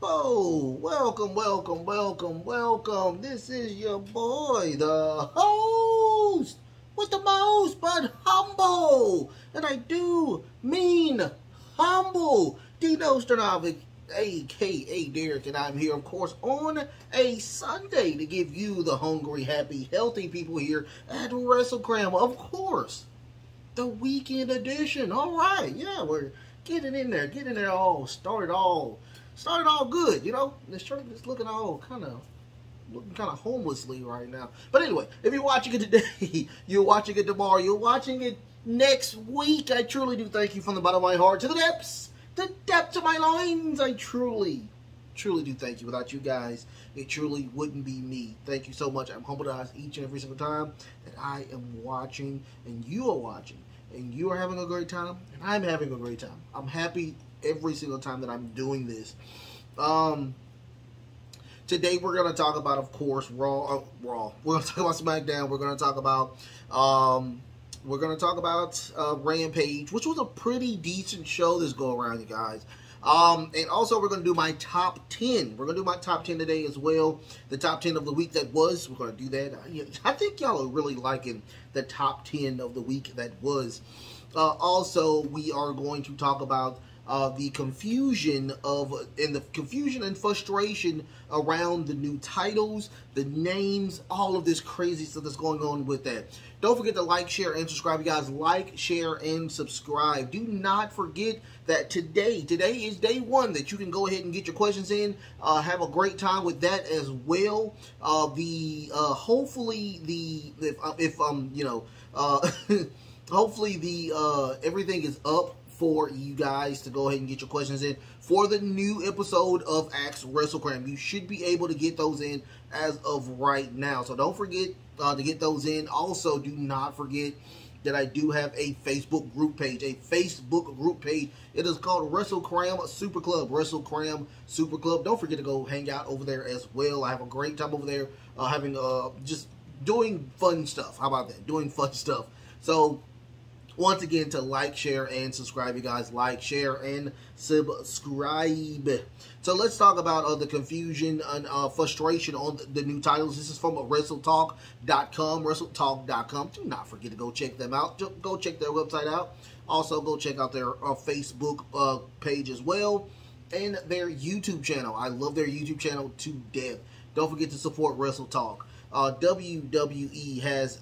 people. Welcome, welcome, welcome, welcome. This is your boy, the host with the most, but humble. And I do mean humble. Dino Stanovic, a.k.a. Derek, and I'm here, of course, on a Sunday to give you the hungry, happy, healthy people here at WrestleCram, of course. The weekend edition. All right, yeah, we're getting in there all started all good, you know. This shirt is looking all kind of homelessly right now. But anyway, if you're watching it today, you're watching it tomorrow, you're watching it next week, I truly do thank you from the bottom of my heart to the depths of my loins. I truly do thank you. Without you guys, it truly wouldn't be me. Thank you so much. I'm humbled each and every single time that I am watching and you are watching and you are having a great time and I'm having a great time. I'm happy every single time that I'm doing this. Today we're going to talk about, of course, Raw. We're going to talk about Smackdown. We're going to talk about Rampage, which was a pretty decent show this go around, you guys. And also we're going to do my top 10. We're going to do my top 10 today as well. The top 10 of the week that was. We're going to do that. I think y'all are really liking the top 10 of the week that was. Also, we are going to talk about the confusion and frustration around the new titles, the names, all of this crazy stuff that's going on with that. Don't forget to like, share, and subscribe. You guys, like, share, and subscribe. Do not forget that today is day one that you can go ahead and get your questions in. Have a great time with that as well. Hopefully everything is up for you guys to go ahead and get your questions in for the new episode of Ask WrestleCram. You should be able to get those in as of right now. So don't forget to get those in. Also, do not forget that I do have a Facebook group page. It is called WrestleCram Super Club. WrestleCram Super Club. Don't forget to go hang out over there as well. I have a great time over there, just doing fun stuff. How about that? Doing fun stuff. So, once again, to like, share, and subscribe, you guys. Like, share, and subscribe. So let's talk about the confusion and frustration on the new titles. This is from WrestleTalk.com. WrestleTalk.com. Do not forget to go check them out. Go check their website out. Also, go check out their Facebook page as well. And their YouTube channel. I love their YouTube channel to death. Don't forget to support WrestleTalk. WWE has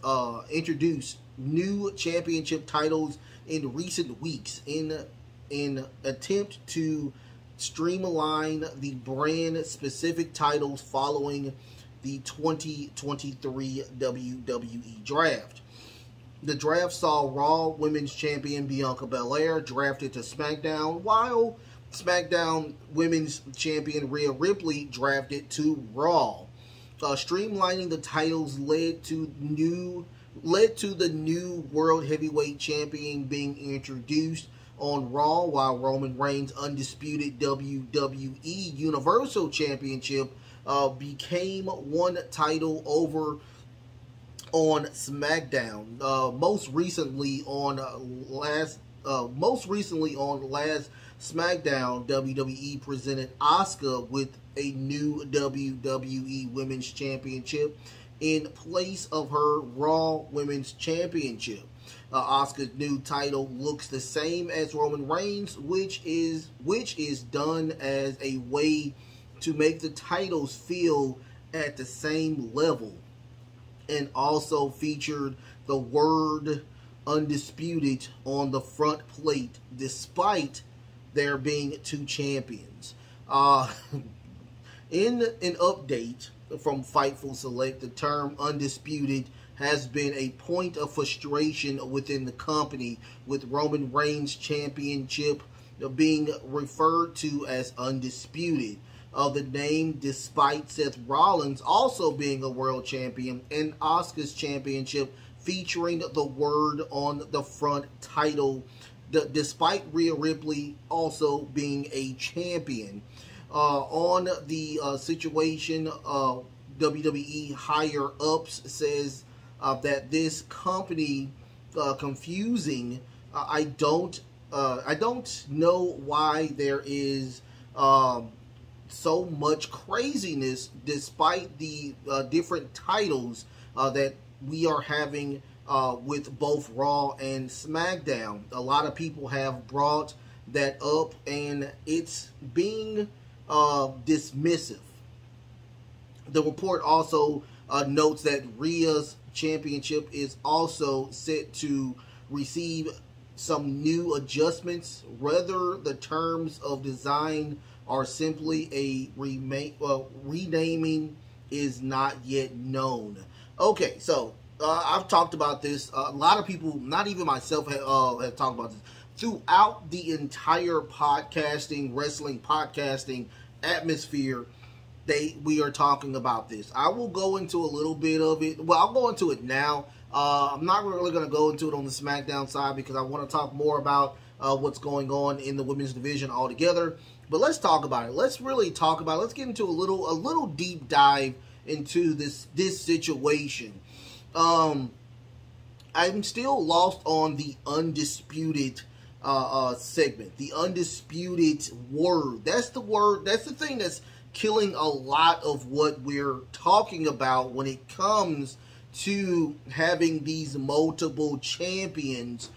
introduced new championship titles in recent weeks in attempt to streamline the brand specific titles following the 2023 WWE draft. The draft saw Raw Women's Champion Bianca Belair drafted to SmackDown, while SmackDown Women's Champion Rhea Ripley drafted to Raw. Streamlining the titles led to the new World Heavyweight Champion being introduced on Raw, while Roman Reigns' undisputed WWE Universal Championship became one title over on SmackDown. Most recently on last SmackDown, WWE presented Asuka with a new WWE Women's Championship in place of her Raw Women's Championship. Asuka's new title looks the same as Roman Reigns, which is done as a way to make the titles feel at the same level, and also featured the word undisputed on the front plate, despite there being two champions. In an update from Fightful Select, the term undisputed has been a point of frustration within the company, with Roman Reigns' championship being referred to as undisputed. The name, despite Seth Rollins also being a world champion, and Asuka's championship featuring the word on the front title, despite Rhea Ripley also being a champion. On the situation, WWE higher ups says that this company confusing. I don't know why there is so much craziness despite the different titles that we are having with both Raw and SmackDown. A lot of people have brought that up, and it's being dismissive. The report also notes that Rhea's championship is also set to receive some new adjustments, whether the terms of design are simply a renaming is not yet known. Okay, so I've talked about this. A lot of people, not even myself, have talked about this throughout the entire wrestling podcasting atmosphere. We are talking about this. I will go into a little bit of it. Well, I'll go into it now. I'm not really going to go into it on the SmackDown side because I want to talk more about what's going on in the women's division altogether. But let's talk about it. Let's really talk about it. Let's get into a little deep dive into this situation. I'm still lost on the undisputed segment. The undisputed word. That's the word. That's the thing that's killing a lot of what we're talking about when it comes to having these multiple champions,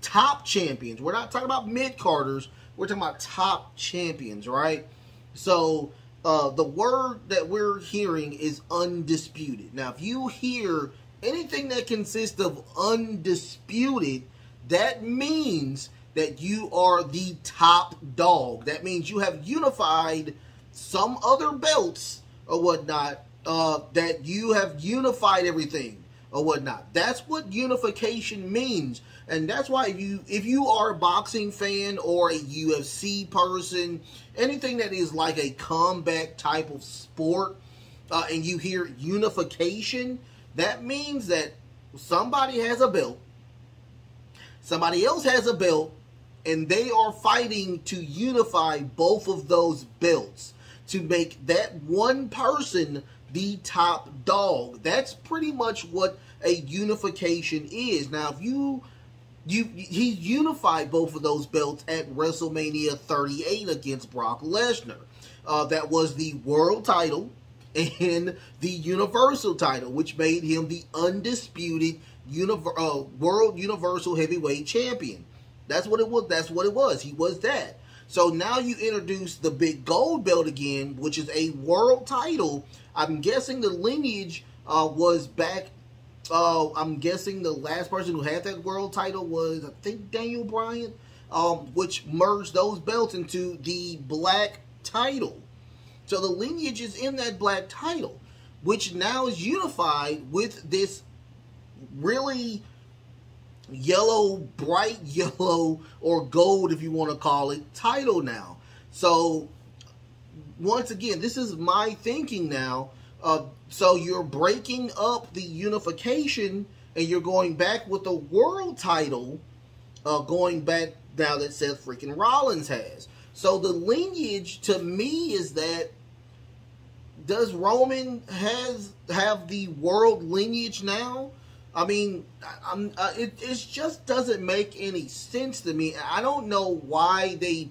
top champions. We're not talking about mid-carders. We're talking about top champions, right? So the word that we're hearing is undisputed. Now, if you hear anything that consists of undisputed, that means that you are the top dog. That means you have unified some other belts or whatnot, that you have unified everything or whatnot. That's what unification means. And that's why if you are a boxing fan or a UFC person, anything that is like a combat type of sport, and you hear unification, that means that somebody has a belt, somebody else has a belt, and they are fighting to unify both of those belts to make that one person the top dog. That's pretty much what a unification is. Now, if he unified both of those belts at WrestleMania 38 against Brock Lesnar. That was the world title and the universal title, which made him the undisputed world universal heavyweight champion. That's what it was. That's what it was. He was that. So now you introduce the big gold belt again, which is a world title. I'm guessing the lineage was back. I'm guessing the last person who had that world title was, I think, Daniel Bryan, which merged those belts into the black title. So the lineage is in that black title, which now is unified with this really yellow, bright yellow, or gold, if you want to call it, title now. So once again, this is my thinking now. So you're breaking up the unification and you're going back with the world title, going back now that Seth freaking Rollins has. So the lineage to me is that, does Roman have the world lineage now? I mean, it just doesn't make any sense to me. I don't know why they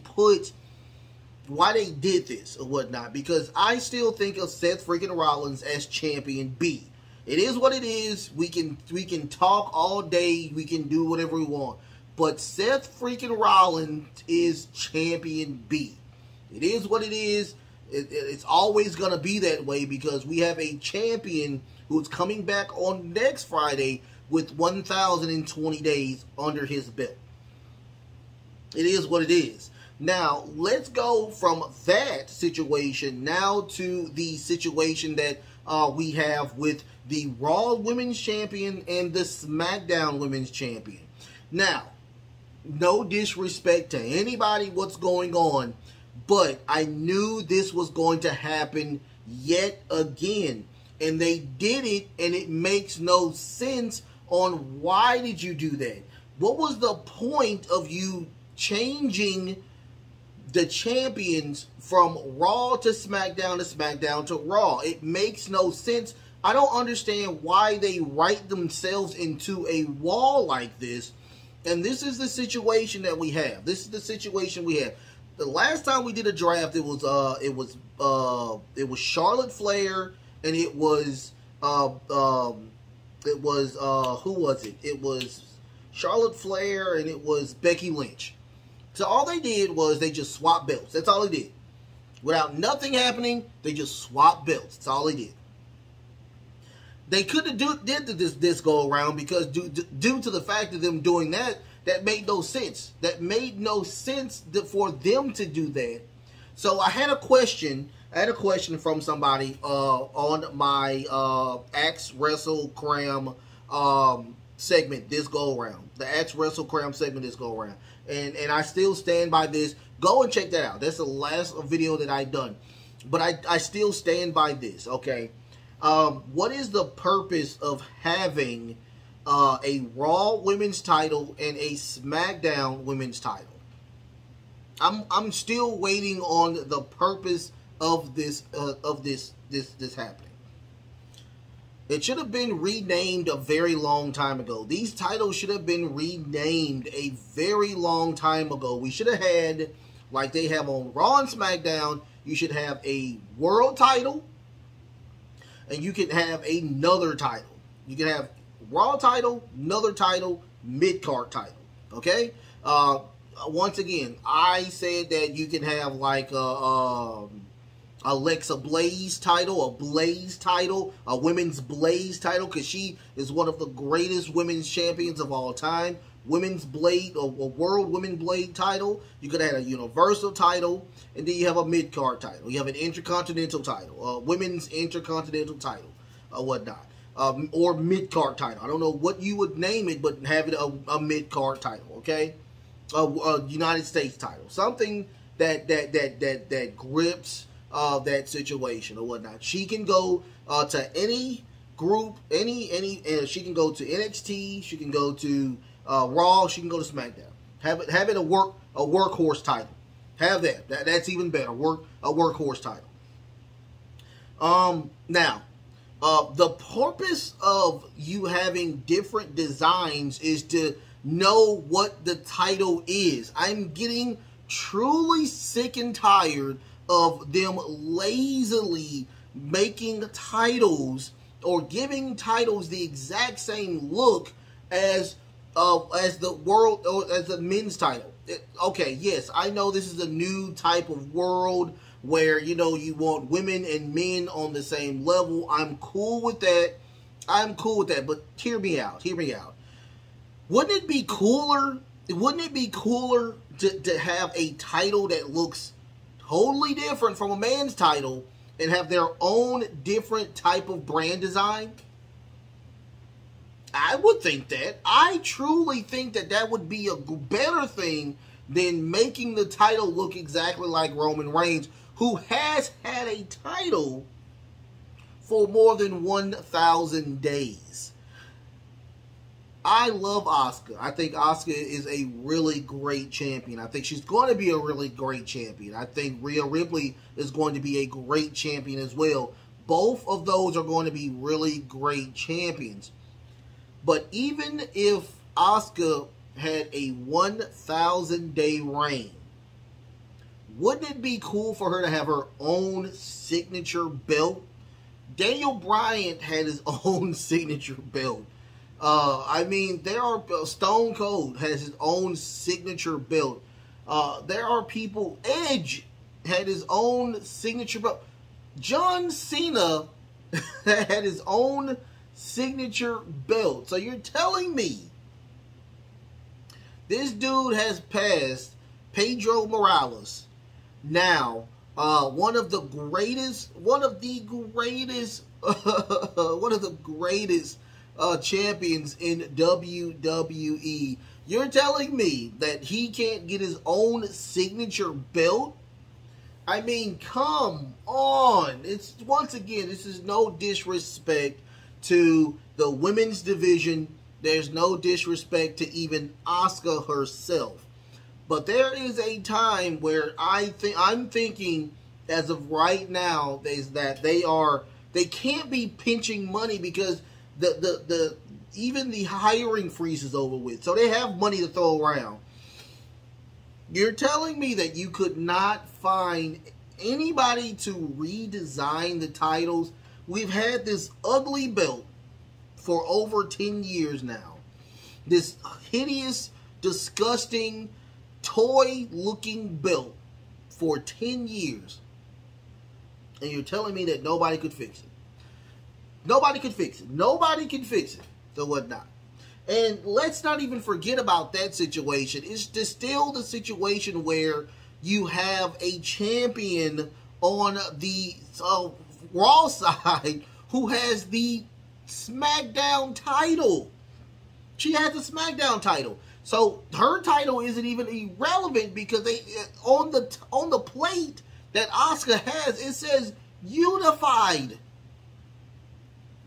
did this or whatnot, because I still think of Seth freaking Rollins as champion B. It is what it is. We can talk all day. We can do whatever we want. But Seth freaking Rollins is champion B. It is what it is. It's always going to be that way because we have a champion who's coming back on next Friday with 1,020 days under his belt. It is what it is. Now, let's go from that situation now to the situation that we have with the Raw Women's Champion and the SmackDown Women's Champion. Now, no disrespect to anybody, what's going on, but I knew this was going to happen yet again. And they did it, and it makes no sense on why did you do that? What was the point of you changing the champions from Raw to SmackDown to Raw? It makes no sense. I don't understand why they write themselves into a wall like this. And this is the situation that we have. This is the situation we have. The last time we did a draft, it was Charlotte Flair, and it was who was it? It was Charlotte Flair, and it was Becky Lynch. So all they did was they just swapped belts. That's all they did. Without nothing happening, they just swapped belts. That's all they did. They could have did this go around because due to the fact of them doing that, that made no sense. That made no sense for them to do that. So I had a question. From somebody on my Axe Wrestle Cram segment this go around. The Axe Wrestle Cram segment this go around. And I still stand by this. Go and check that out. That's the last video that I done. But I still stand by this, okay? What is the purpose of having a Raw women's title and a Smackdown women's title? I'm still waiting on the purpose of this happening. It should have been renamed a very long time ago. These titles should have been renamed a very long time ago. We should have had, like they have on Raw and SmackDown, you should have a world title, and you can have another title. You can have Raw title, another title, mid-card title. Okay? Once again, I said that you can have like Alexa Blaze title, a Blaze title, a women's Blaze title, because she is one of the greatest women's champions of all time. Women's Blade, a World Women's Blade title. You could have a Universal title, and then you have a mid-card title. You have an Intercontinental title, a Women's Intercontinental title, whatnot, or mid-card title. I don't know what you would name it, but have it a mid-card title, okay? A United States title, something that grips that situation or whatnot. She can go to any group, she can go to NXT, she can go to Raw, she can go to SmackDown. Have it a workhorse title. Have that. That's even better. A workhorse title. Now, the purpose of you having different designs is to know what the title is. I'm getting truly sick and tired of them lazily making titles or giving titles the exact same look as the world or as the men's title. Okay, yes, I know this is a new type of world where you want women and men on the same level. I'm cool with that. But hear me out. Wouldn't it be cooler? To have a title that looks totally different from a man's title and have their own different type of brand design? I would think that. I truly think that would be a better thing than making the title look exactly like Roman Reigns, who has had a title for more than 1,000 days. I love Asuka. I think Asuka is a really great champion. I think she's going to be a really great champion. I think Rhea Ripley is going to be a great champion as well. Both of those are going to be really great champions. But even if Asuka had a 1,000-day reign, wouldn't it be cool for her to have her own signature belt? Daniel Bryan had his own signature belt. I mean, Stone Cold has his own signature belt. There are people, Edge had his own signature belt. John Cena had his own signature belt. So you're telling me this dude has passed Pedro Morales, now one of the greatest champions in WWE. You're telling me that he can't get his own signature belt? I mean, come on. Once again, this is no disrespect to the women's division. There's no disrespect to even Asuka herself. But there is a time where I'm thinking, as of right now, is that they can't be pinching money because even the hiring freeze is over with. So they have money to throw around. You're telling me that you could not find anybody to redesign the titles? We've had this ugly belt for over 10 years now. This hideous, disgusting, toy-looking belt for 10 years. And you're telling me that nobody could fix it. Nobody could fix it. Nobody can fix it. So whatnot. And let's not even forget about that situation. It's just still the situation where you have a champion on the Raw side who has the Smackdown title. She has the Smackdown title. So her title isn't even irrelevant because they on the plate that Asuka has, it says unified.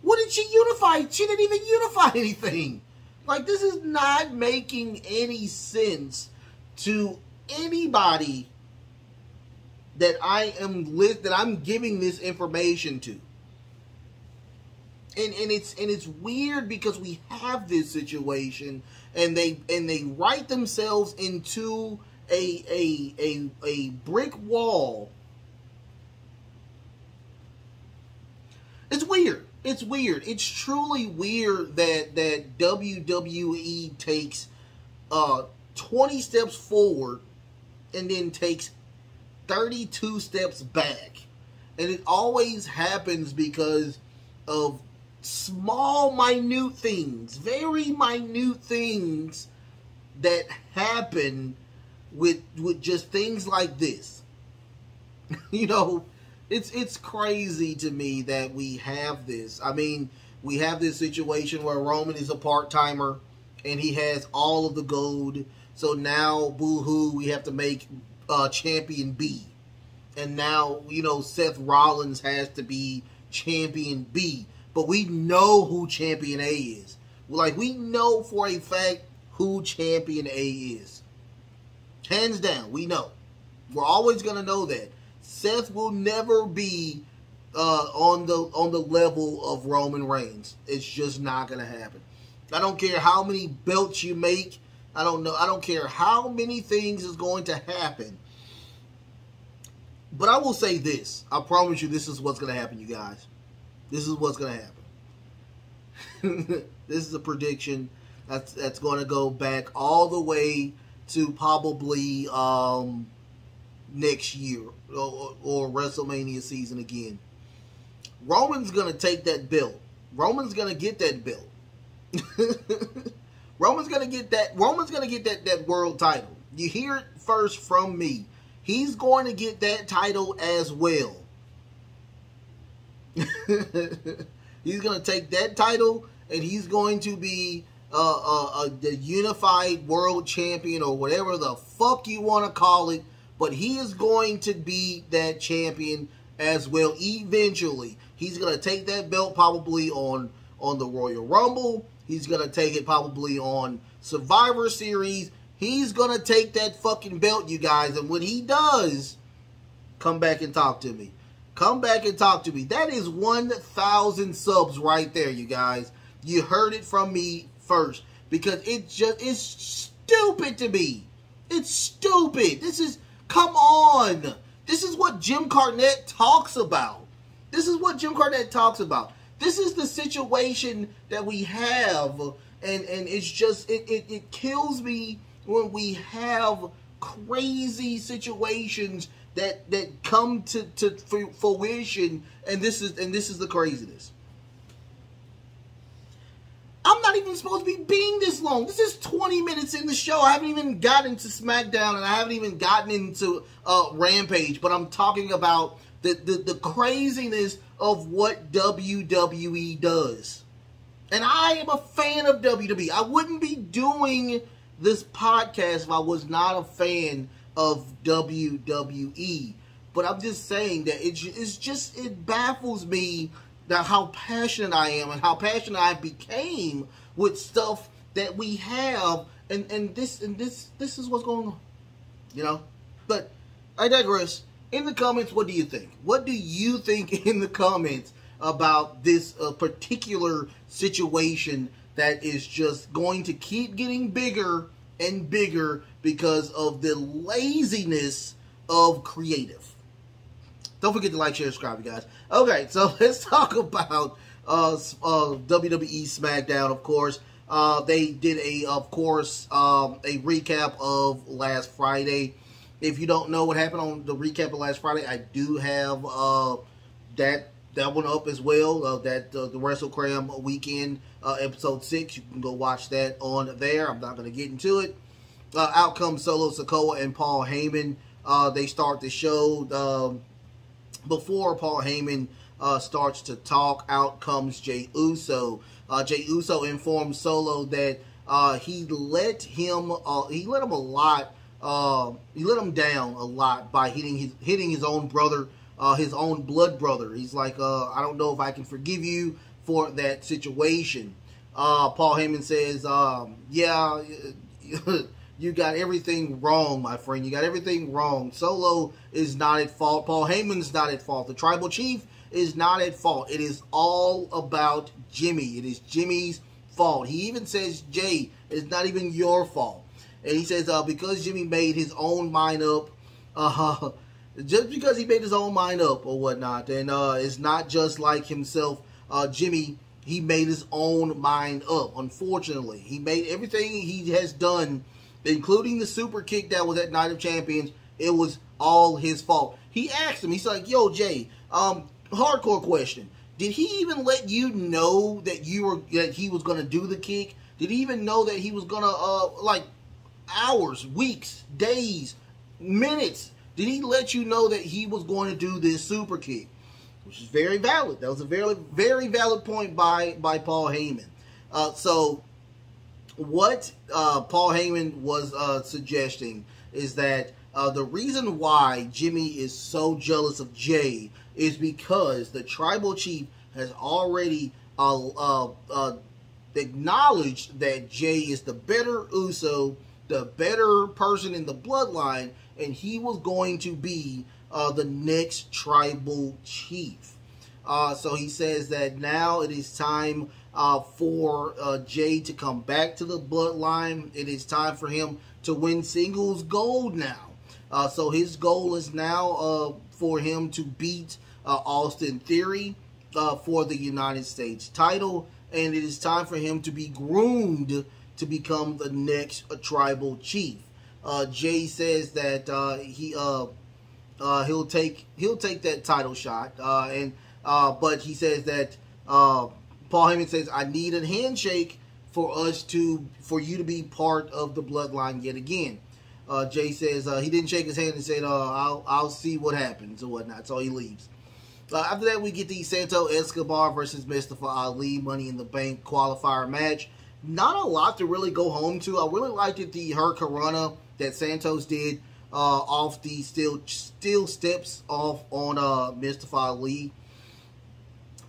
What did she unify? She didn't even unify anything. Like, this is not making any sense to anybody that I'm giving this information to. And it's weird because we have this situation and they write themselves into a brick wall. It's weird. It's weird. It's truly weird that WWE takes 20 steps forward and then takes 32 steps back. And it always happens because of small, minute things, very minute things that happen with just things like this. You know, it's crazy to me that we have this. I mean, we have this situation where Roman is a part-timer and he has all of the gold. So now, boo-hoo, we have to make Champion B. And now, you know, Seth Rollins has to be Champion B. But we know who Champion A is. Like, we know for a fact who Champion A is. Hands down, we know. We're always going to know that. Seth will never be on the level of Roman Reigns. It's just not going to happen. I don't care how many belts you make. I don't care how many things is going to happen. But I will say this. I promise you this is what's going to happen, you guys. This is what's going to happen. This is a prediction that's going to go back all the way to probably next year or WrestleMania season again. Roman's going to take that belt. Roman's going to get that belt. Roman's going to get that world title. You hear it first from me. He's going to get that title as well. He's going to take that title and he's going to be the unified world champion or whatever the fuck you want to call it. But he is going to be that champion as well eventually. He's going to take that belt probably on the Royal Rumble. He's going to take it probably on Survivor Series. He's going to take that fucking belt, you guys. And when he does, come back and talk to me. Come back and talk to me. That is 1,000 subs right there, you guys. You heard it from me first. Because it's stupid to me. It's stupid. Come on. This is what Jim Cornette talks about. This is what Jim Cornette talks about. This is the situation that we have. And it's just, it kills me when we have crazy situations that come to fruition, and this is the craziness. I'm not even supposed to be being this long. This is 20 minutes in the show. I haven't even gotten to SmackDown, and I haven't even gotten into Rampage, but I'm talking about the craziness of what WWE does. And I am a fan of WWE. I wouldn't be doing this podcast if I was not a fan of WWE. But I'm just saying that it baffles me that how passionate I am and how passionate I became with stuff that we have, and this is what's going on, you know. But I digress. In the comments, what do you think? What do you think in the comments about this particular situation that is just going to keep getting bigger and bigger because of the laziness of creative. Don't forget to like, share, subscribe, you guys. Okay, so let's talk about WWE Smackdown, of course. They did a recap of last Friday. If you don't know what happened on the recap of last Friday, I do have that one up as well. The WrestleCram weekend episode 6. You can go watch that on there. I'm not going to get into it. Out comes Solo Sikoa and Paul Heyman. They start the show. Before Paul Heyman starts to talk, out comes Jey Uso. Jey Uso informs Solo that he let him down a lot by hitting his own brother, his own blood brother. He's like, I don't know if I can forgive you for that situation. Paul Heyman says, yeah, you got everything wrong, my friend. You got everything wrong. Solo is not at fault. Paul Heyman's not at fault. The Tribal Chief is not at fault. It is all about Jimmy. It is Jimmy's fault. He even says, Jay, it's not even your fault. And he says, because Jimmy made his own mind up, just because he made his own mind up or whatnot, and it's not just like himself, Jimmy, he made his own mind up, unfortunately. He made everything he has done, including the super kick that was at Night of Champions, it was all his fault. He asked him, he's like, yo, Jay, hardcore question. Did he even let you know that he was going to do the kick? Did he even know that he was going to, like, hours, weeks, days, minutes, did he let you know that he was going to do this super kick? Which is very valid. That was a very, very valid point by Paul Heyman. So what Paul Heyman was suggesting is that the reason why Jimmy is so jealous of Jay is because the Tribal Chief has already acknowledged that Jay is the better Uso, the better person in the bloodline, and he was going to be the next Tribal Chief. So he says that now it is time for Jay to come back to the bloodline. It is time for him to win singles gold now. So his goal is now for him to beat Austin Theory for the United States title. And it is time for him to be groomed to become the next Tribal Chief. Jay says that he'll take that title shot, but he says that Paul Heyman says, I need a handshake for you to be part of the bloodline yet again. Jay says he didn't shake his hand and said, I'll see what happens or whatnot. So he leaves. After that, we get the Santos Escobar versus Mustafa Ali Money in the Bank qualifier match. Not a lot to really go home to. I really liked it, the Hurricanrana that Santos did off the steel steps off on Mustafa Ali.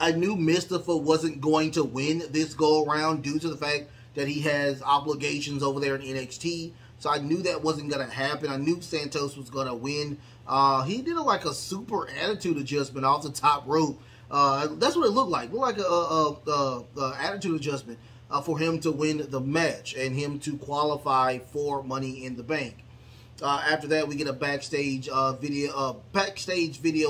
I knew Mustafa wasn't going to win this go-around due to the fact that he has obligations over there in NXT. So I knew that wasn't going to happen. I knew Santos was going to win. He did like a super attitude adjustment off the top rope. That's what it looked like. It looked like a attitude adjustment for him to win the match and him to qualify for Money in the Bank. After that, we get a backstage video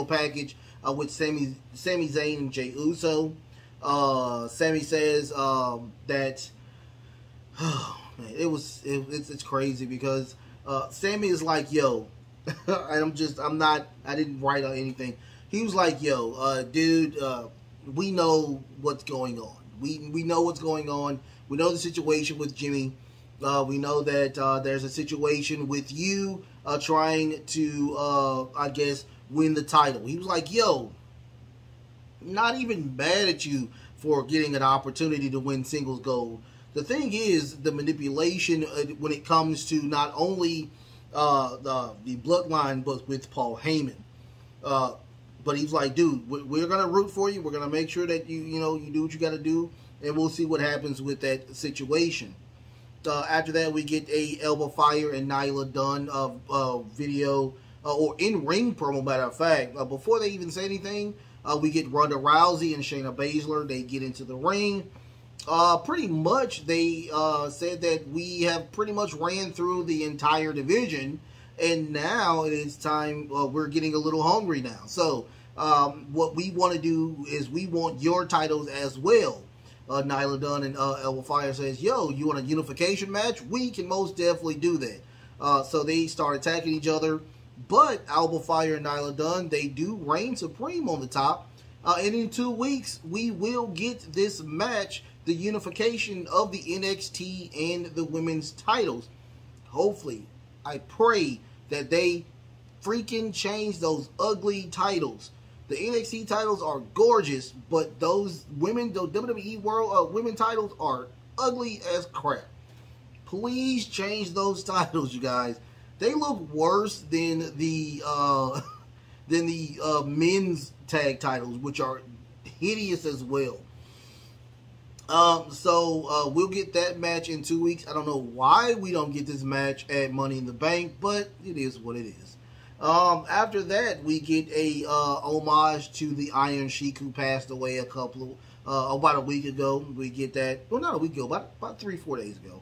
package with Sami Zayn and Jey Uso. Sami says that man, it's crazy because Sami is like, yo, and I didn't write on anything. He was like, yo, dude, we know what's going on. We know what's going on. We know the situation with Jimmy. We know that there's a situation with you trying to, I guess, win the title. He was like, yo, not even mad at you for getting an opportunity to win singles gold. The thing is, the manipulation when it comes to not only the bloodline, but with Paul Heyman. But he's like, dude, we're going to root for you. We're going to make sure that you do what you got to do, and we'll see what happens with that situation. After that, we get a Elba Fire and Nyla Dunn video, or in-ring promo, matter of fact. Before they even say anything, we get Ronda Rousey and Shayna Baszler. They get into the ring. Pretty much, they said that we have pretty much ran through the entire division, and now it is time. We're getting a little hungry now. So, what we want to do is we want your titles as well. Nyla Dunn and Alba Fire says, yo, you want a unification match? We can most definitely do that. So they start attacking each other, but Alba Fire and Nyla Dunn, they do reign supreme on the top. And in 2 weeks, we will get this match, the unification of the NXT and the women's titles. Hopefully, I pray that they freaking change those ugly titles. The NXT titles are gorgeous, but those women, the WWE World Women titles are ugly as crap. Please change those titles, you guys. They look worse than the men's tag titles, which are hideous as well. So we'll get that match in 2 weeks. I don't know why we don't get this match at Money in the Bank, but it is what it is. After that, we get a homage to the Iron Sheik who passed away about a week ago. We get that, well, not a week ago, about 3-4 days ago.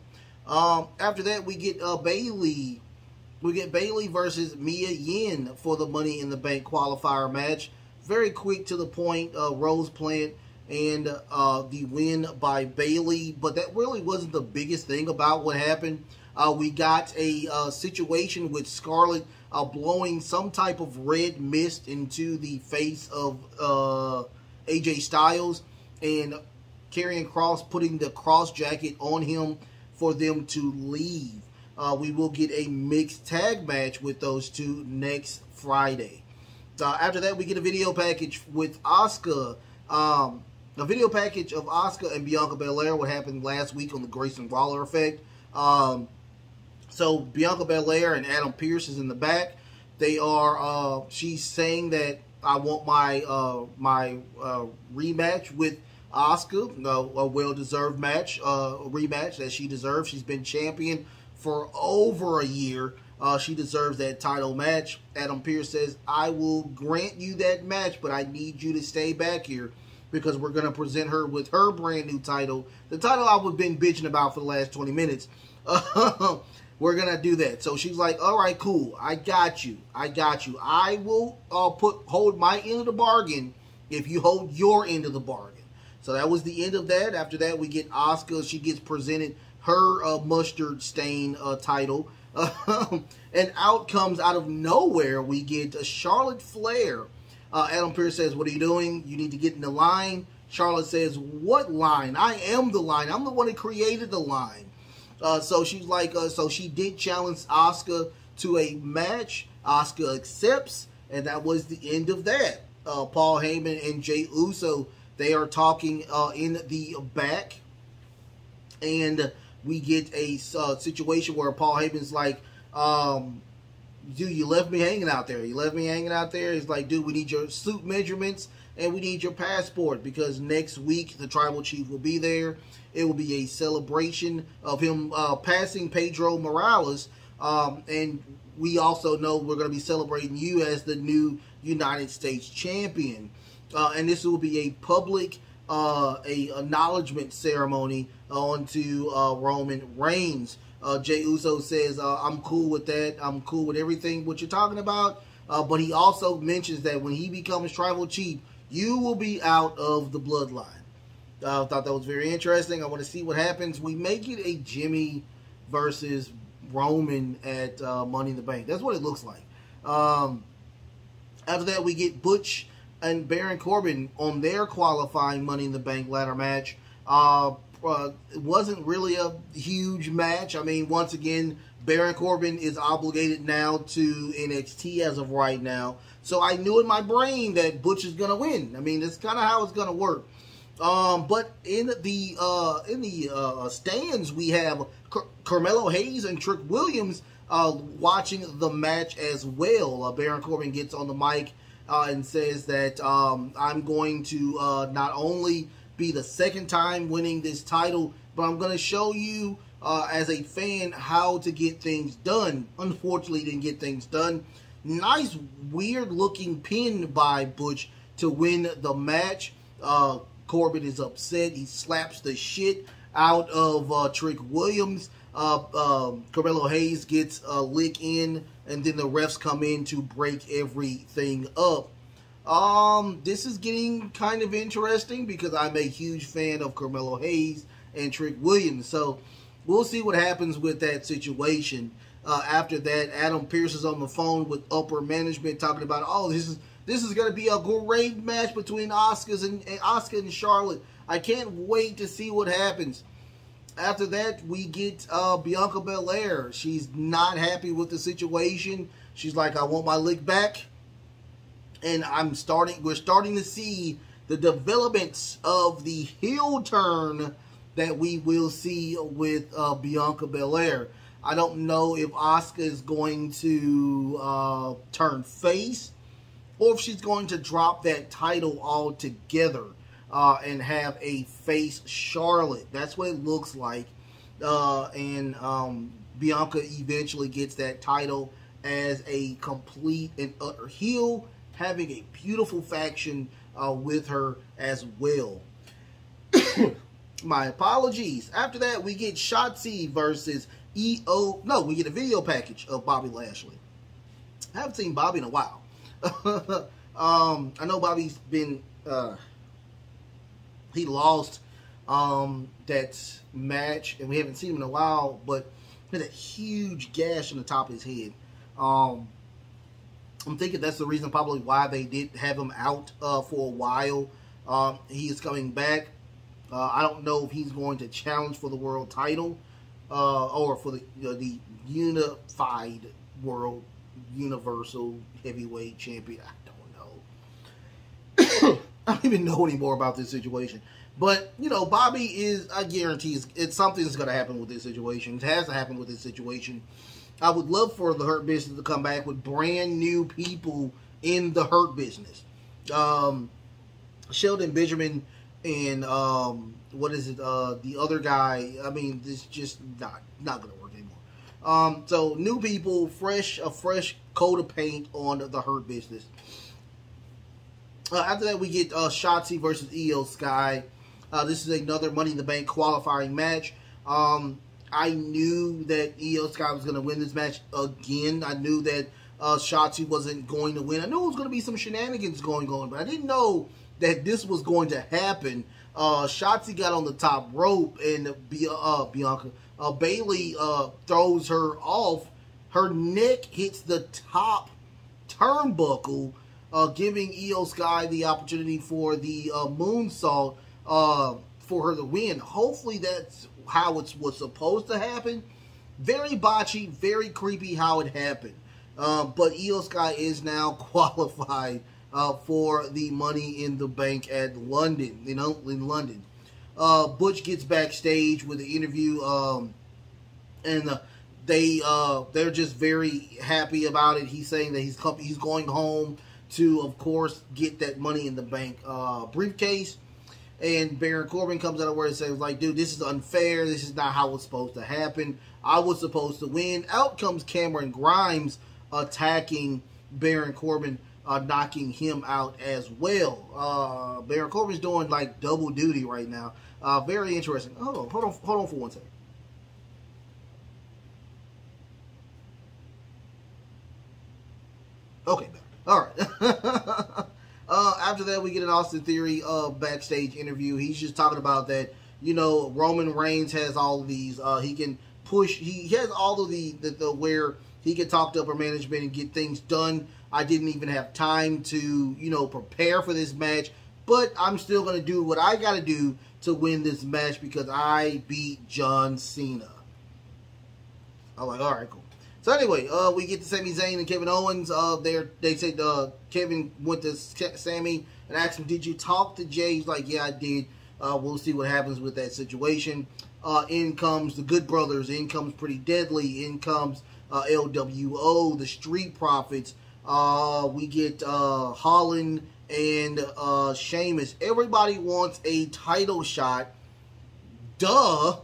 After that, we get Bayley. We get Bayley versus Mia Yim for the Money in the Bank qualifier match. Very quick to the point, Rose Plant and the win by Bayley, but that really wasn't the biggest thing about what happened. We got a situation with Scarlett blowing some type of red mist into the face of AJ Styles, and Karrion Kross putting the cross jacket on him for them to leave. We will get a mixed tag match with those two next Friday. After that, we get a video package with Asuka. A video package of Asuka and Bianca Belair, what happened last week on the Grayson Waller effect. So Bianca Belair and Adam Pearce is in the back. They are. She's saying that I want my rematch with Asuka, a well-deserved match, rematch that she deserves. She's been champion for over a year. She deserves that title match. Adam Pearce says, I will grant you that match, but I need you to stay back here because we're going to present her with her brand new title. The title I've been bitching about for the last 20 minutes. We're going to do that. So she's like, all right, cool. I got you. I will hold my end of the bargain if you hold your end of the bargain. So that was the end of that. After that, we get Asuka. She gets presented her mustard stain title. And out of nowhere, we get a Charlotte Flair. Adam Pearce says, what are you doing? You need to get in the line. Charlotte says, what line? I am the line. I'm the one that created the line. So she's like, so she did challenge Asuka to a match. Asuka accepts, and that was the end of that. Paul Heyman and Jey Uso, they are talking in the back, and we get a situation where Paul Heyman's like, dude, you left me hanging out there. He's like, dude, we need your suit measurements and we need your passport because next week the Tribal Chief will be there. It will be a celebration of him passing Pedro Morales. And we also know we're going to be celebrating you as the new United States champion. And this will be a public a acknowledgement ceremony onto Roman Reigns. Jey Uso says, I'm cool with that. I'm cool with everything what you're talking about. But he also mentions that when he becomes Tribal Chief, you will be out of the bloodline. I thought that was very interesting. I want to see what happens. We may get a Jimmy versus Roman at Money in the Bank. That's what it looks like. After that, we get Butch and Baron Corbin on their qualifying Money in the Bank ladder match. It wasn't really a huge match. I mean, once again, Baron Corbin is obligated now to NXT as of right now. So I knew in my brain that Butch is going to win. I mean, that's kind of how it's going to work. But in the stands, we have Carmelo Hayes and Trick Williams watching the match as well. Baron Corbin gets on the mic and says that I'm going to not only be the second time winning this title, but I'm going to show you as a fan how to get things done. Unfortunately, didn't get things done. Nice, weird looking pin by Butch to win the match. Corbin is upset. He slaps the shit out of Trick Williams. Carmelo Hayes gets a lick in, and then the refs come in to break everything up. This is getting kind of interesting because I'm a huge fan of Carmelo Hayes and Trick Williams. So we'll see what happens with that situation. After that, Adam Pearce is on the phone with upper management talking about, oh, this is going to be a great match between Asuka and Charlotte. I can't wait to see what happens. After that, we get Bianca Belair. She's not happy with the situation. She's like, I want my lick back. And we're starting to see the developments of the heel turn that we will see with Bianca Belair. I don't know if Asuka is going to turn face, or if she's going to drop that title altogether and have a face Charlotte. That's what it looks like. And Bianca eventually gets that title as a complete and utter heel, having a beautiful faction with her as well. My apologies. After that, we get Shotzi versus EO. No, we get a video package of Bobby Lashley. I haven't seen Bobby in a while. I know Bobby's been, he lost that match, and we haven't seen him in a while, but he had a huge gash on the top of his head. I'm thinking that's the reason probably why they did have him out for a while. He is coming back. I don't know if he's going to challenge for the world title or for the unified world universal heavyweight champion. I don't know. I don't even know anymore about this situation. But, you know, Bobby is, I guarantee, it's something that's going to happen with this situation. It has to happen with this situation. I would love for the Hurt Business to come back with brand new people in the Hurt Business. Sheldon Benjamin and, what is it, the other guy. I mean, this is just not going to work anymore. So, new people, a fresh coat of paint on the Hurt Business. After that, we get Shotzi versus Io Sky. This is another Money in the Bank qualifying match. I knew that Io Sky was going to win this match again. I knew that Shotzi wasn't going to win. I knew it was going to be some shenanigans going on, but I didn't know that this was going to happen. Shotzi got on the top rope, and Bianca Bailey throws her off. Her neck hits the top turnbuckle, giving Io Sky the opportunity for the moonsault for her to win. Hopefully that's how it was supposed to happen. Very botchy, very creepy how it happened. But Io Sky is now qualified for the Money in the Bank at London, in London. Butch gets backstage with the interview, and they're just very happy about it. He's saying that he's going home to, of course, get that Money in the Bank briefcase. And Baron Corbin comes out of where and says, like, dude, this is unfair. This is not how it's supposed to happen. I was supposed to win. Out comes Cameron Grimes attacking Baron Corbin, knocking him out as well. Baron Corbin's doing, like, double duty right now. Very interesting. Hold on for 1 second. Okay, better. All right. After that, we get an Austin Theory backstage interview. He's just talking about that, you know, Roman Reigns has all of these. He can push. He has all of the where he can talk to upper management and get things done. I didn't even have time to, you know, prepare for this match, but I'm still going to do what I got to do to win this match because I beat John Cena. I'm like, all right, cool. So anyway, we get to Sami Zayn and Kevin Owens. They said Kevin went to Sami and asked him, "Did you talk to Jay?" He's like, "Yeah, I did." We'll see what happens with that situation. In comes the Good Brothers. In comes Pretty Deadly. In comes LWO, the Street Profits. We get Holland and Sheamus. Everybody wants a title shot. Duh.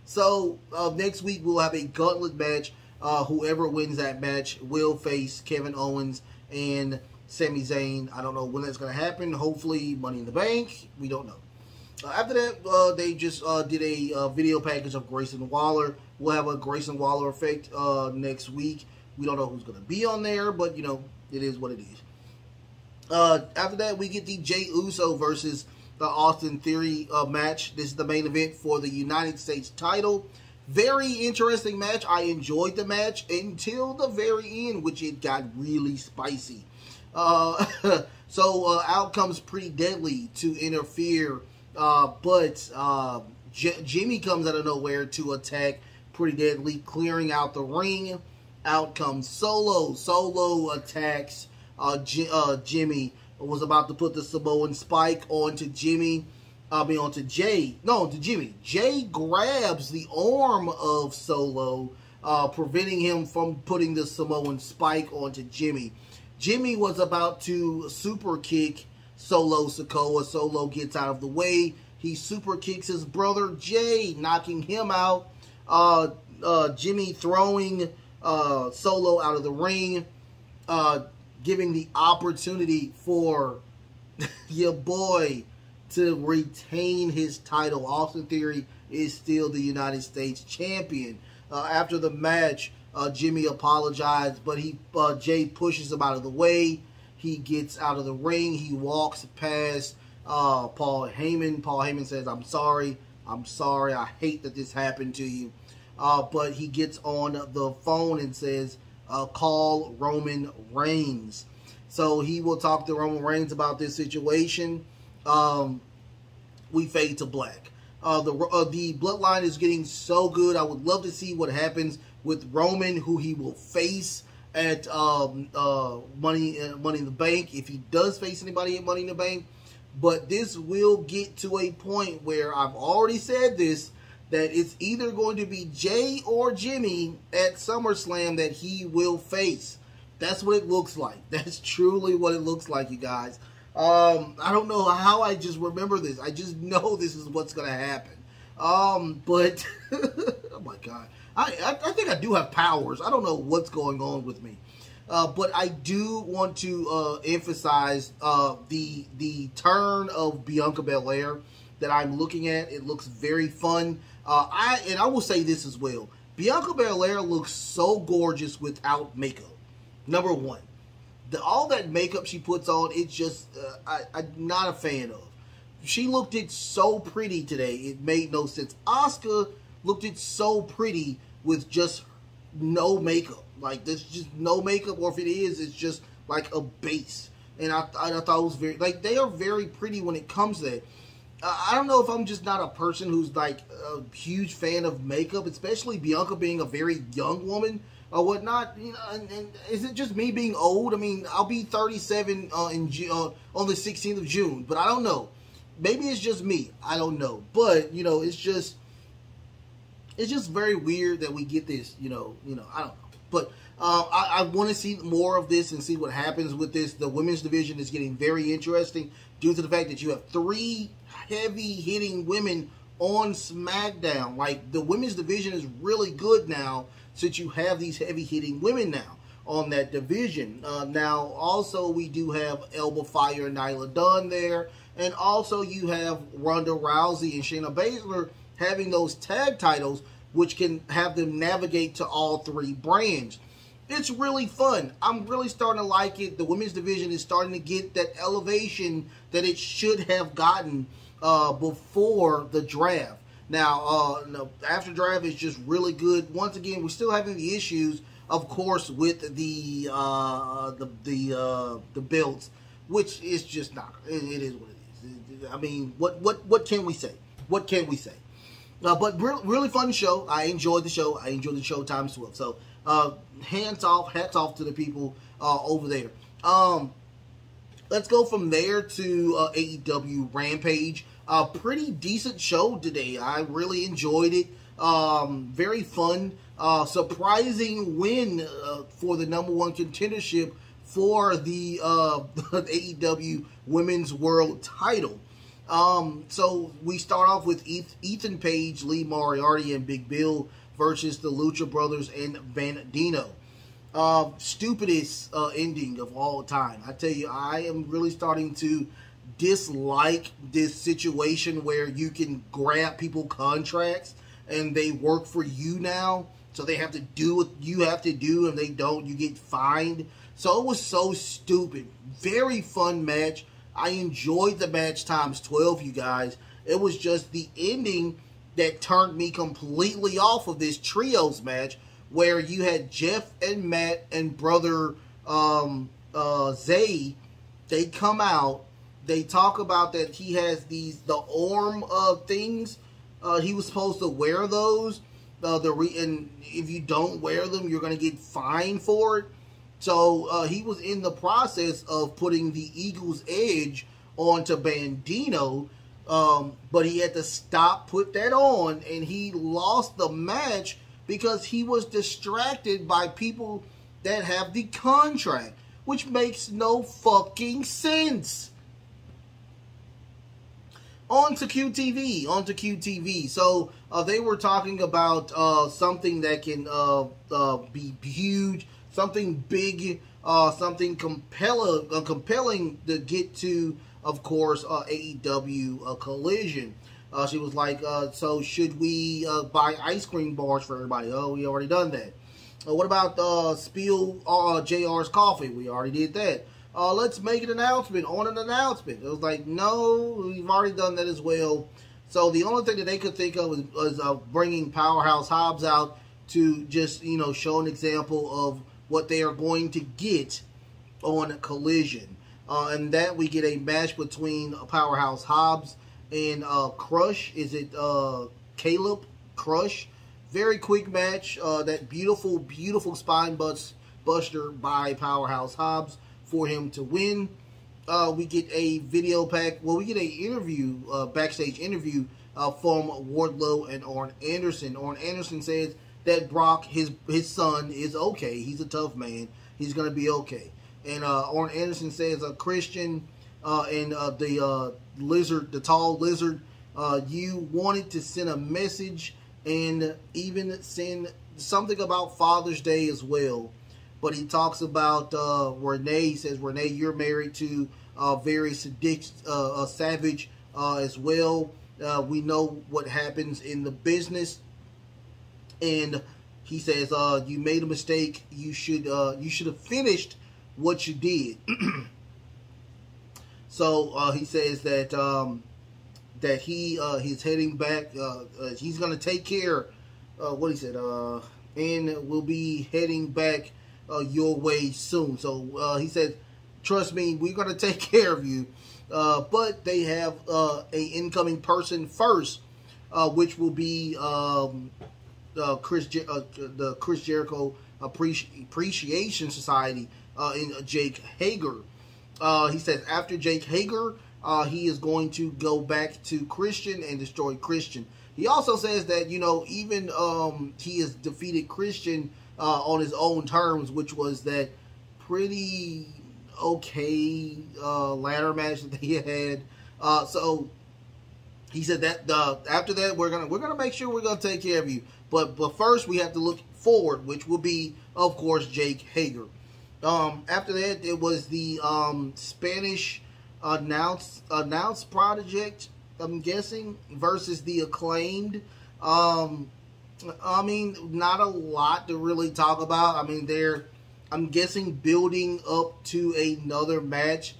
So, next week we'll have a gauntlet match. Whoever wins that match will face Kevin Owens and Sami Zayn. I don't know when that's going to happen. Hopefully Money in the Bank. We don't know. After that, they just did a video package of Grayson Waller. We'll have a Grayson Waller effect next week. We don't know who's going to be on there, but, you know, it is what it is. After that, we get the Jey Uso versus the Austin Theory match. This is the main event for the United States title. Very interesting match. I enjoyed the match until the very end, which it got really spicy. So out comes Pretty Deadly to interfere, but Jimmy comes out of nowhere to attack Pretty Deadly, clearing out the ring. Out comes Solo. Solo attacks Jimmy. Was about to put the Samoan Spike onto Jimmy. Onto Jay. No, to Jimmy. Jay grabs the arm of Solo, preventing him from putting the Samoan Spike onto Jimmy. Jimmy was about to super kick Solo Sikoa. Solo gets out of the way. He super kicks his brother Jay, knocking him out. Jimmy throwing Solo out of the ring, giving the opportunity for your boy to retain his title. Austin Theory is still the United States champion. After the match, Jimmy apologized, but Jay pushes him out of the way. He gets out of the ring. He walks past Paul Heyman. Paul Heyman says, I'm sorry. I hate that this happened to you. But he gets on the phone and says, call Roman Reigns. So he will talk to Roman Reigns about this situation. We fade to black. The bloodline is getting so good. I would love to see what happens with Roman, who he will face at Money in the Bank, if he does face anybody at Money in the Bank. But this will get to a point where I've already said this, that it's either going to be Jay or Jimmy at SummerSlam that he will face. That's what it looks like. That's truly what it looks like, you guys. I don't know how I just remember this. I just know this is what's going to happen. But, oh my God. I think I do have powers. I don't know what's going on with me. But I do want to emphasize the turn of Bianca Belair that I'm looking at. It looks very fun. And I will say this as well. Bianca Belair looks so gorgeous without makeup. Number one. All that makeup she puts on, it's just, I'm not a fan of. She looked it so pretty today, it made no sense. Asuka looked it so pretty with just no makeup. Like, there's just no makeup, or if it is, it's just like a base. And I thought it was very, like, they are very pretty when it comes to that. I don't know if I'm just not a person who's, like, a huge fan of makeup, especially Bianca being a very young woman or whatnot. You know, and is it just me being old? I mean, I'll be 37 on the 16th of June, but I don't know. Maybe it's just me. I don't know. But, you know, it's just very weird that we get this, you know, I don't know. But I want to see more of this and see what happens with this. The women's division is getting very interesting due to the fact that you have 3 heavy-hitting women on SmackDown. Like, the women's division is really good now since you have these heavy-hitting women now on that division. Now, also, we do have Elba Fire and Nyla Dunn there. And also, you have Ronda Rousey and Shayna Baszler having those tag titles, which can have them navigate to all 3 brands. It's really fun. I'm really starting to like it. The women's division is starting to get that elevation that it should have gotten before the draft. Now, after draft is just really good. Once again, we're still having the issues, of course, with the belts, which is just not. It is what it is. I mean, what can we say? What can we say? But really fun show. I enjoyed the show. I enjoyed the show times 12. So, hats off to the people over there. Let's go from there to AEW Rampage. Pretty decent show today. I really enjoyed it. Very fun. Surprising win for the #1 contendership for the AEW Women's World Title. So we start off with Ethan Page, Lee Moriarty, and Big Bill versus the Lucha Brothers and Bandito. Stupidest ending of all time. I tell you, I am really starting to dislike this situation where you can grab people contracts and they work for you now, so they have to do what you have to do, and they don't, you get fined. So it was so stupid. Very fun match. I enjoyed the match times 12, you guys. It was just the ending that turned me completely off of this trios match, where you had Jeff and Matt and brother Zay. They come out. They talk about that he has the arm things. He was supposed to wear those. And if you don't wear them, you're going to get fined for it. So he was in the process of putting the Eagle's Edge onto Bandino, but he had to stop, put that on, and he lost the match because he was distracted by people that have the contract, which makes no fucking sense. On to QTV. So they were talking about something that can be huge, something big, something compelling to get to, of course, AEW Collision. She was like, so should we buy ice cream bars for everybody? Oh, we already done that. What about spill JR's coffee? We already did that. Let's make an announcement on an announcement. It was like, no, we've already done that as well. So the only thing that they could think of was bringing Powerhouse Hobbs out to just, show an example of what they are going to get on Collision. And that we get a match between Powerhouse Hobbs and Crush. Is it Caleb Crush? Very quick match. That beautiful, beautiful spine buster by Powerhouse Hobbs for him to win. We get a video pack. Well, we get a interview, backstage interview from Wardlow and Arn Anderson. Arn Anderson says that Brock, his son, is okay. He's a tough man. He's gonna be okay. And Arn Anderson says, Christian and the lizard, the tall lizard, you wanted to send a message and even send something about Father's Day as well. But he talks about Renee. He says, Renee, you're married to very savage as well. We know what happens in the business. And he says, you made a mistake. You should have finished what you did. So he says that that he's heading back. He's going to take care. What he said, and we'll be heading back your way soon. So he said, trust me, we're going to take care of you. But they have a incoming person first, which will be the Chris Jericho Appreciation Society in Jake Hager. He says after Jake Hager, he is going to go back to Christian and destroy Christian. He also says that, even he has defeated Christian on his own terms, which was that pretty okay ladder match that he had. So he said that after that we're gonna make sure we're gonna take care of you. But first we have to look forward, which will be, of course, Jake Hager. After that, it was the Spanish announce project, I'm guessing, versus the Acclaimed. I mean, not a lot to really talk about. I mean, I'm guessing, building up to another match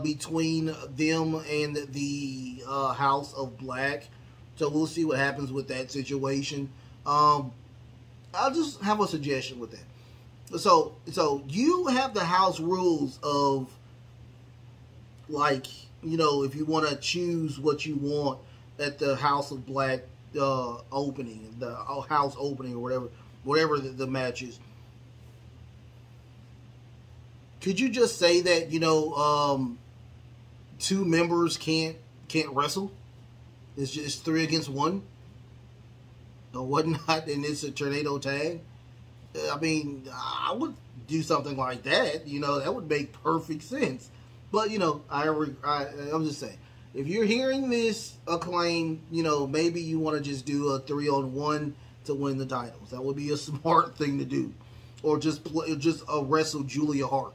between them and the House of Black. So we'll see what happens with that situation. I'll just have a suggestion with that. So you have the house rules of, like, if you want to choose what you want at the House of Black opening, the house opening, or whatever the match is. Could you just say that, two members can't wrestle? It's just 3 against 1? Or whatnot, and it's a tornado tag? I mean, I would do something like that. That would make perfect sense. But, I'm just saying, if you're hearing this Acclaim, maybe you want to just do a 3-on-1 to win the titles. That would be a smart thing to do. or just wrestle Julia Hart.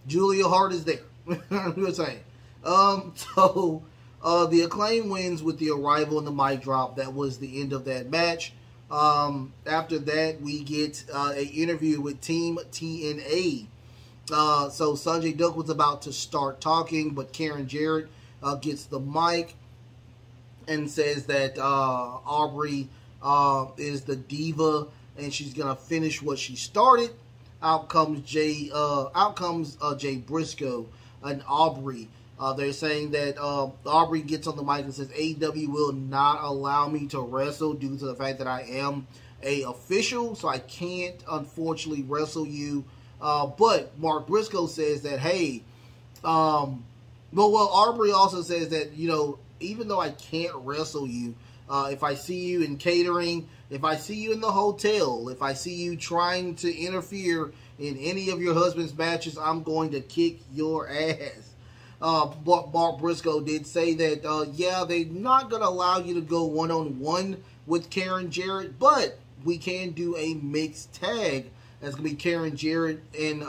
Julia Hart is there. I'm just saying. So the Acclaim wins with the arrival and the mic drop. That was the end of that match. After that, we get an interview with Team TNA. So Sanjay Dutt was about to start talking, but Karen Jarrett gets the mic and says that Aubrey is the diva and she's gonna finish what she started. Out comes Jay Briscoe and Aubrey. They're saying that Aubrey gets on the mic and says AEW will not allow me to wrestle due to the fact that I am a official, so I can't unfortunately wrestle you. But Mark Briscoe says that, hey, well, Aubrey also says that, you know, even though I can't wrestle you, if I see you in catering, if I see you in the hotel, if I see you trying to interfere in any of your husband's matches, I'm going to kick your ass. But Mark Briscoe did say that, yeah, they're not going to allow you to go one-on-one with Karen Jarrett, but we can do a mixed tag. That's going to be Karen Jarrett and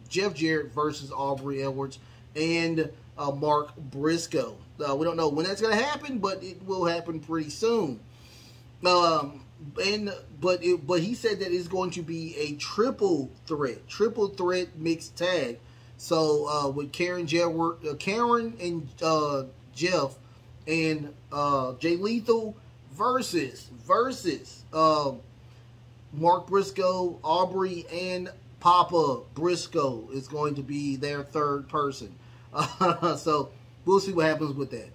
Jeff Jarrett versus Aubrey Edwards and Mark Briscoe. We don't know when that's going to happen, but it will happen pretty soon. But he said that it's going to be a triple threat mixed tag. So with Karen and Jeff and Jay Lethal versus Mark Briscoe, Aubrey, and Papa Briscoe is going to be their third person. So we'll see what happens with that.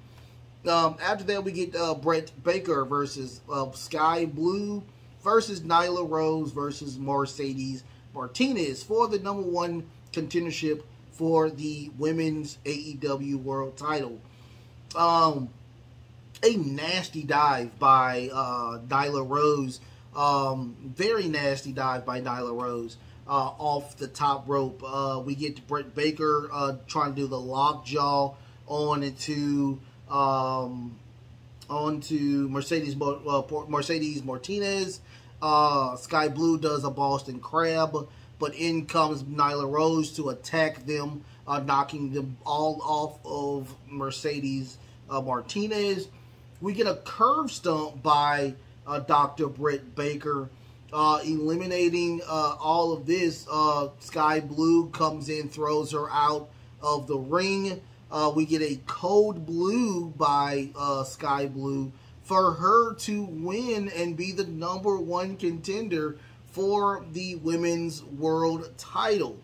After that, we get Brett Baker versus Sky Blue versus Nyla Rose versus Mercedes Martinez for the #1 contendership for the women's AEW World Title. A nasty dive by Nyla Rose. Very nasty dive by Nyla Rose off the top rope. We get Brett Baker trying to do the lockjaw onto Mercedes Martinez. Sky Blue does a Boston Crab, but in comes Nyla Rose to attack them, knocking them all off of Mercedes Martinez. We get a curve stomp by Dr. Britt Baker, eliminating all of this. Sky Blue comes in, throws her out of the ring. We get a Code Blue by Sky Blue for her to win and be the #1 contender for the women's world title.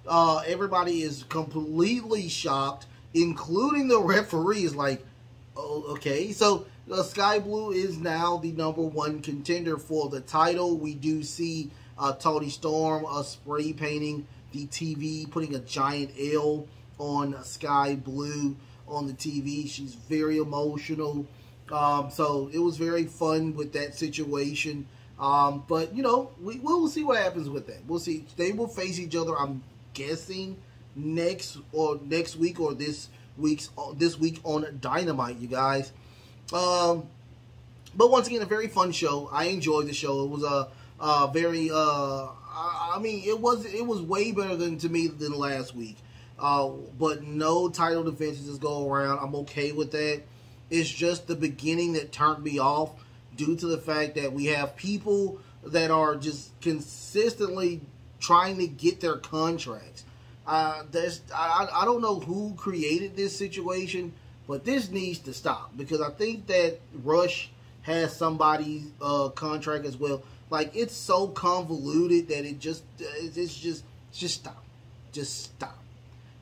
Everybody is completely shocked, including the referees. Like, oh, okay, so Sky Blue is now the #1 contender for the title. We do see Toni Storm spray painting the TV, putting a giant L on Sky Blue on the TV. She's very emotional. So it was very fun with that situation. But, you know, we'll see what happens with that. We'll see. They will face each other, I'm guessing, next week or this week on Dynamite, you guys. But once again, a very fun show. I enjoyed the show. It was a very I mean, it was way better than last week. But no title defenses this go around. I'm okay with that. It's just the beginning that turned me off due to the fact that we have people that are just consistently trying to get their contracts. I don't know who created this situation, but this needs to stop, because I think that Rush has somebody's contract as well. Like, it's so convoluted that it's just stop. Just stop.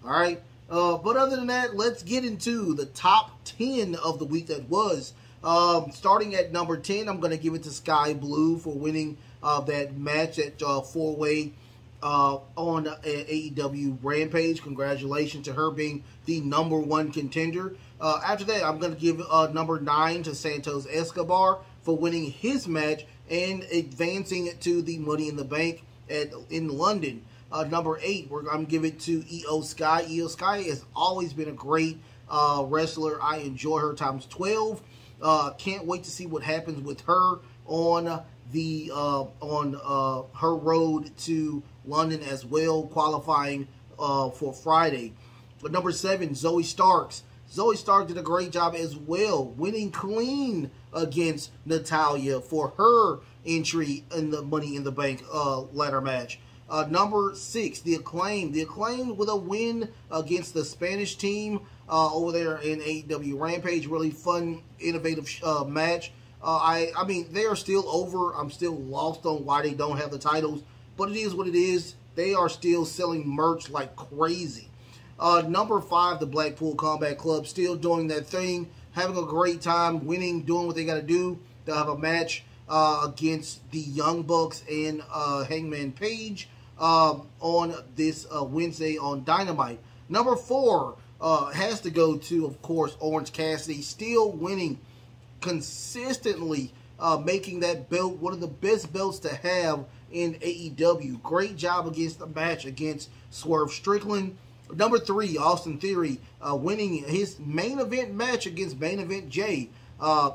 All right. But other than that, let's get into the top 10 of the week that was. Starting at number 10, I'm going to give it to Sky Blue for winning that match at 4-way on AEW Rampage. Congratulations to her being the #1 contender. After that, I'm going to give number 9 to Santos Escobar for winning his match and advancing it to the Money in the Bank in London. Number 8, I'm going to give it to Io Sky. Io Sky has always been a great wrestler. I enjoy her times 12. Can't wait to see what happens with her on the her road to London as well, qualifying for Friday. But number 7, Zoe Starks. Zoe Stark did a great job as well, winning clean against Natalya for her entry in the Money in the Bank ladder match. Number 6, The Acclaimed. The Acclaimed with a win against the Spanish team over there in AEW Rampage. Really fun, innovative match. I mean, they are still over. I'm still lost on why they don't have the titles, but it is what it is. They are still selling merch like crazy. Number 5, the Blackpool Combat Club, still doing that thing, having a great time, winning, doing what they got to do. They'll have a match against the Young Bucks and Hangman Page on this Wednesday on Dynamite. Number 4 has to go to, of course, Orange Cassidy, still winning consistently, making that belt one of the best belts to have in AEW. Great job against the match against Swerve Strickland. Number 3, Austin Theory, winning his main event match against Main Event Jay.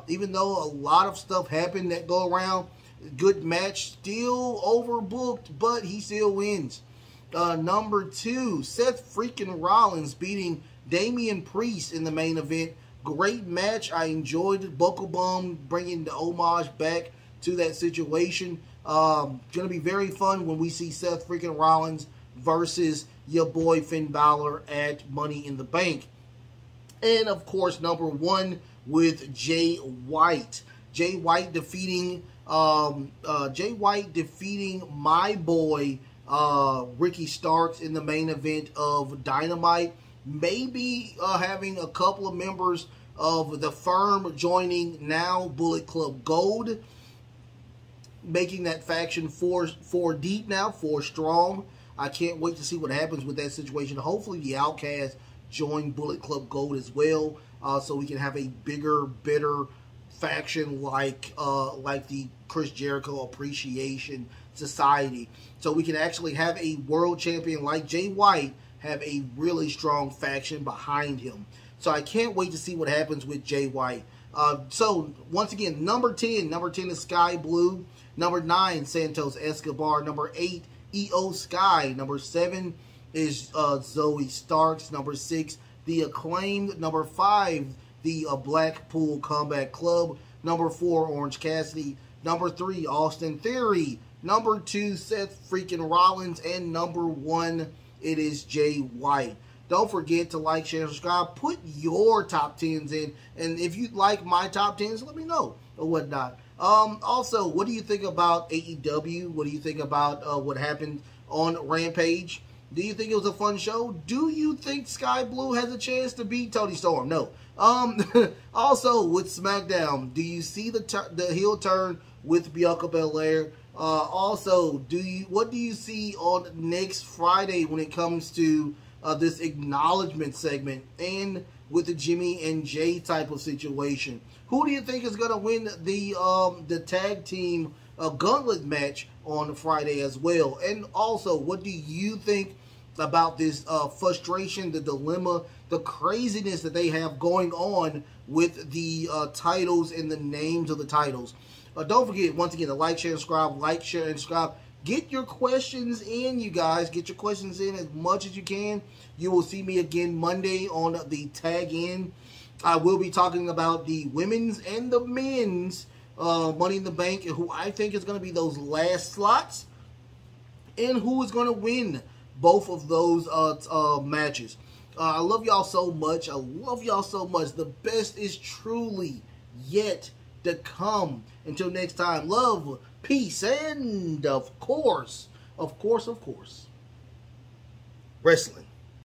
Even though a lot of stuff happened that go around, good match, still overbooked, but he still wins. Number 2, Seth freaking Rollins beating Damian Priest in the main event. Great match. I enjoyed it. Buckle Bum bringing the homage back to that situation. Going to be very fun when we see Seth freaking Rollins versus your boy Finn Balor at Money in the Bank. And of course, number 1 with Jay White. Jay White defeating my boy Ricky Starks in the main event of Dynamite. Maybe having a couple of members of the firm joining now Bullet Club Gold, making that faction 4 deep now, 4 strong. I can't wait to see what happens with that situation. Hopefully the Outcasts join Bullet Club Gold as well, so we can have a bigger, better faction like the Chris Jericho Appreciation Society. So we can actually have a world champion like Jay White have a really strong faction behind him. So I can't wait to see what happens with Jay White. So once again, number 10 is Sky Blue. Number 9, Santos Escobar. Number 8, EO Sky. Number 7 is Zoe Starks. Number 6, The Acclaimed. Number 5, the Blackpool Combat Club. Number 4, Orange Cassidy. Number 3, Austin Theory. Number 2, Seth freaking Rollins. And number 1, it is Jay White. Don't forget to like, share, and subscribe. Put your top 10s in. And if you like my top 10s, let me know or whatnot. Also, what do you think about AEW? What do you think about what happened on Rampage? Do you think it was a fun show? Do you think Sky Blue has a chance to beat Tony Storm? No. Also, with Smackdown, do you see the heel turn with Bianca Belair? Also, what do you see on next Friday when it comes to this acknowledgement segment and with the Jimmy and Jay type of situation? Who do you think is going to win the tag team gauntlet match on Friday as well? And also, what do you think about this frustration, the dilemma, the craziness that they have going on with the titles and the names of the titles? Don't forget, once again, to like, share, and subscribe. Like, share, and subscribe. Get your questions in, you guys. Get your questions in as much as you can. You will see me again Monday on the Tag In. I will be talking about the women's and the men's Money in the Bank, and who I think is going to be those last slots, and who is going to win both of those matches. I love y'all so much. I love y'all so much. The best is truly yet to come. Until next time, love, peace, and of course, wrestling.